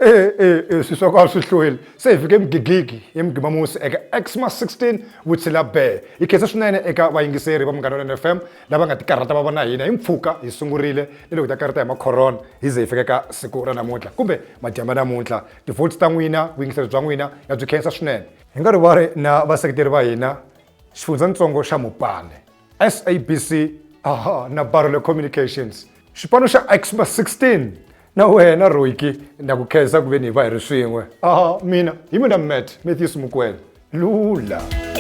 Siswakala sihlweli sevike emgigigi yemgimamusi eka Xmas 16 Vutshila Bear hi khensa swinene eka vayingiseri va Munghana Lonene FM lava nga tikarhata va vona hina hi mpfhuka hi sungurile ni loko ta karhata hi makhorona hi ze hi fika eka siku ra namuntlha kumbe madyamba namuntlha tivotes ta n'wina vuyingiseri bya n'wina ya byi khensa swinene hi nga rivali na vaseketeri va hina xifundzatsongo xa Mopane SABC na Barole Communications xipano xa Xmas 16 na wena Roiki na ku khensa ku ve ni va hi ri swin'we mina hi mina Matthews Mukwena lula.